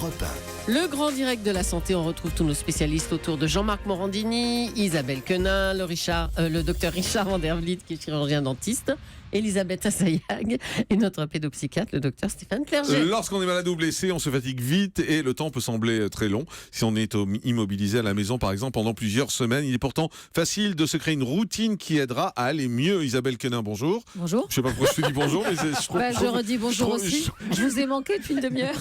Europe 1. Le grand direct de la santé, on retrouve tous nos spécialistes autour de Jean-Marc Morandini, Isabelle Quenin, le docteur Richard Van der Vliet qui est chirurgien dentiste, Elisabeth Assayag et notre pédopsychiatre, le docteur Stéphane Clerget. Lorsqu'on est malade ou blessé, on se fatigue vite et le temps peut sembler très long. Si on est immobilisé à la maison, par exemple, pendant plusieurs semaines, il est pourtant facile de se créer une routine qui aidera à aller mieux. Isabelle Quenin, bonjour. Bonjour. Je ne sais pas pourquoi je te dis bonjour, mais je redis bonjour aussi. Je vous ai manqué depuis une demi-heure.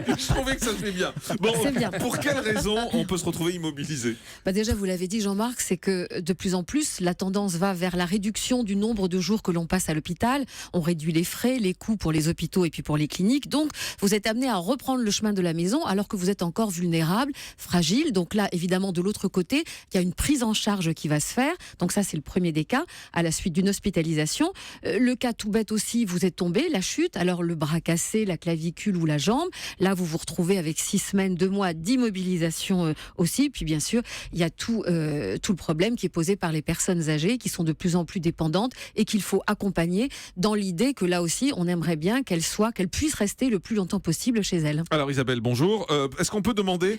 Je trouvais que ça se fait bien. Bon, c'est bien. Pour quelles raisons on peut se retrouver immobilisé ? Déjà, vous l'avez dit, Jean-Marc, c'est que de plus en plus, la tendance va vers la réduction du nombre de jours que l'on passe à l'hôpital. On réduit les frais, les coûts pour les hôpitaux et puis pour les cliniques. Donc, vous êtes amené à reprendre le chemin de la maison alors que vous êtes encore vulnérable, fragile. Donc là, évidemment, de l'autre côté, il y a une prise en charge qui va se faire. Donc ça, c'est le premier des cas, à la suite d'une hospitalisation. Le cas tout bête aussi, vous êtes tombé, la chute, alors le bras cassé, la clavicule ou la jambe. Là, vous vous retrouvez avec 6 semaines, 2 mois d'immobilisation aussi. Puis bien sûr, il y a tout le problème qui est posé par les personnes âgées qui sont de plus en plus dépendantes et qu'il faut accompagner dans l'idée que là aussi, on aimerait bien qu'elles puissent rester le plus longtemps possible chez elles. Alors Isabelle, bonjour. Est-ce qu'on peut demander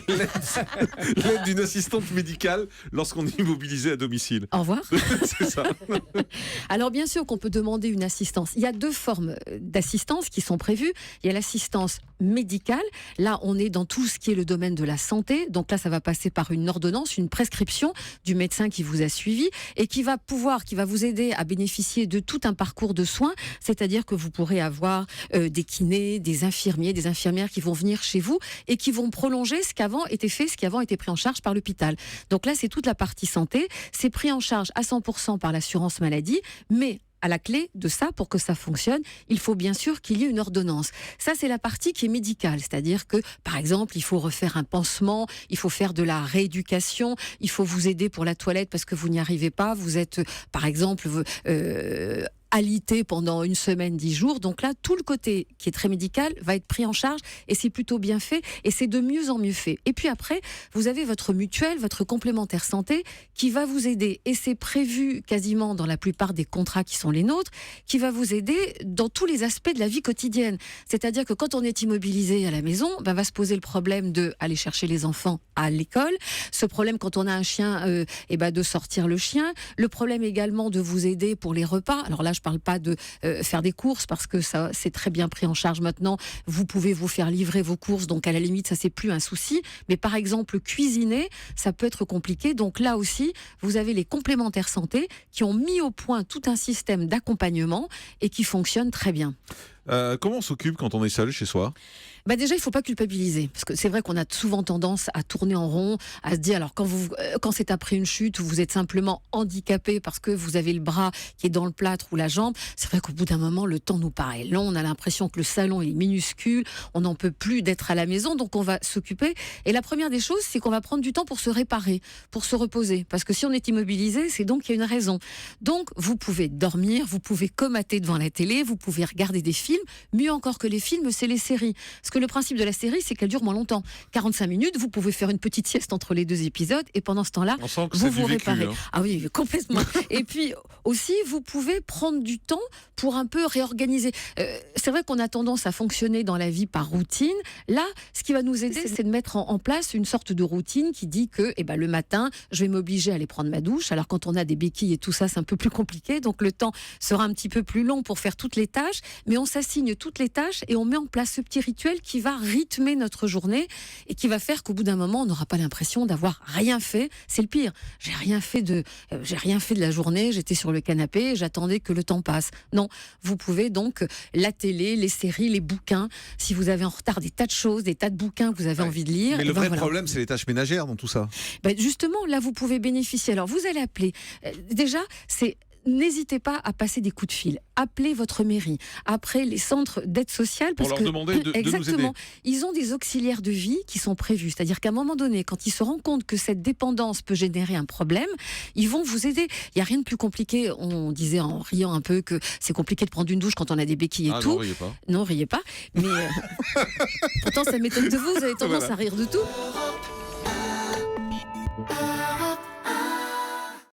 l'aide d'une assistante médicale lorsqu'on est immobilisé à domicile ? Au revoir. C'est ça. Alors bien sûr qu'on peut demander une assistance. Il y a 2 formes d'assistance qui sont prévues. Il y a l'assistance médicale. Là, on est dans tout ce qui est le domaine de la santé. Donc là, ça va passer par une ordonnance, une prescription du médecin qui vous a suivi et qui va vous aider à bénéficier de tout un parcours de soins. C'est-à-dire que vous pourrez avoir des kinés, des infirmiers, des infirmières qui vont venir chez vous et qui vont prolonger ce qu'avant était fait, ce qui avant était pris en charge par l'hôpital. Donc là, c'est toute la partie santé. C'est pris en charge à 100% par l'assurance maladie, mais à la clé de ça, pour que ça fonctionne, il faut bien sûr qu'il y ait une ordonnance. Ça, c'est la partie qui est médicale, c'est-à-dire que, par exemple, il faut refaire un pansement, il faut faire de la rééducation, il faut vous aider pour la toilette parce que vous n'y arrivez pas, vous êtes, par exemple, alité pendant 1 semaine, 10 jours. Donc là, tout le côté qui est très médical va être pris en charge et c'est plutôt bien fait et c'est de mieux en mieux fait. Et puis après, vous avez votre mutuelle, votre complémentaire santé qui va vous aider et c'est prévu quasiment dans la plupart des contrats qui sont les nôtres, qui va vous aider dans tous les aspects de la vie quotidienne. C'est-à-dire que quand on est immobilisé à la maison, va se poser le problème de aller chercher les enfants à l'école. Ce problème quand on a un chien, de sortir le chien. Le problème également de vous aider pour les repas. Alors là, je parle pas de faire des courses parce que ça c'est très bien pris en charge maintenant. Vous pouvez vous faire livrer vos courses, donc à la limite ça c'est plus un souci. Mais par exemple cuisiner, ça peut être compliqué. Donc là aussi, vous avez les complémentaires santé qui ont mis au point tout un système d'accompagnement et qui fonctionne très bien. Comment on s'occupe quand on est seul chez soi ? Déjà, il ne faut pas culpabiliser. Parce que c'est vrai qu'on a souvent tendance à tourner en rond, à se dire, alors quand c'est après une chute où vous êtes simplement handicapé parce que vous avez le bras qui est dans le plâtre ou la jambe, c'est vrai qu'au bout d'un moment, le temps nous paraît long, on a l'impression que le salon est minuscule, on n'en peut plus d'être à la maison, donc on va s'occuper. Et la première des choses, c'est qu'on va prendre du temps pour se réparer, pour se reposer. Parce que si on est immobilisé, c'est donc qu'il y a une raison. Donc, vous pouvez dormir, vous pouvez comater devant la télé, vous pouvez regarder des films. Mieux encore que les films, c'est les séries. Parce que le principe de la série, c'est qu'elle dure moins longtemps. 45 minutes, vous pouvez faire une petite sieste entre les 2 épisodes et pendant ce temps-là, vous vous réparez. Vécu, hein. Ah oui, complètement. Et puis aussi, vous pouvez prendre du temps pour un peu réorganiser. C'est vrai qu'on a tendance à fonctionner dans la vie par routine. Là, ce qui va nous aider, c'est de mettre en place une sorte de routine qui dit que le matin, je vais m'obliger à aller prendre ma douche. Alors quand on a des béquilles et tout ça, c'est un peu plus compliqué. Donc le temps sera un petit peu plus long pour faire toutes les tâches. Mais on s'assigne toutes les tâches et on met en place ce petit rituel qui va rythmer notre journée et qui va faire qu'au bout d'un moment, on n'aura pas l'impression d'avoir rien fait. C'est le pire. J'ai rien fait de la journée. J'étais sur le canapé et j'attendais que le temps passe. Non, vous pouvez donc la télé, les séries, les bouquins. Si vous avez en retard des tas de choses, des tas de bouquins que vous avez envie de lire. Mais le vrai problème, c'est les tâches ménagères dans tout ça. Justement, là, vous pouvez bénéficier. Alors, vous allez appeler. Déjà, n'hésitez pas à passer des coups de fil. Appelez votre mairie. Après, les centres d'aide sociale. Pour leur demander de nous aider. Ils ont des auxiliaires de vie qui sont prévus. C'est-à-dire qu'à un moment donné, quand ils se rendent compte que cette dépendance peut générer un problème, ils vont vous aider. Il n'y a rien de plus compliqué. On disait en riant un peu que c'est compliqué de prendre une douche quand on a des béquilles et tout. Non, riez pas. Non, riez pas. Mais pourtant, ça m'étonne de vous. Vous avez tendance à rire de tout.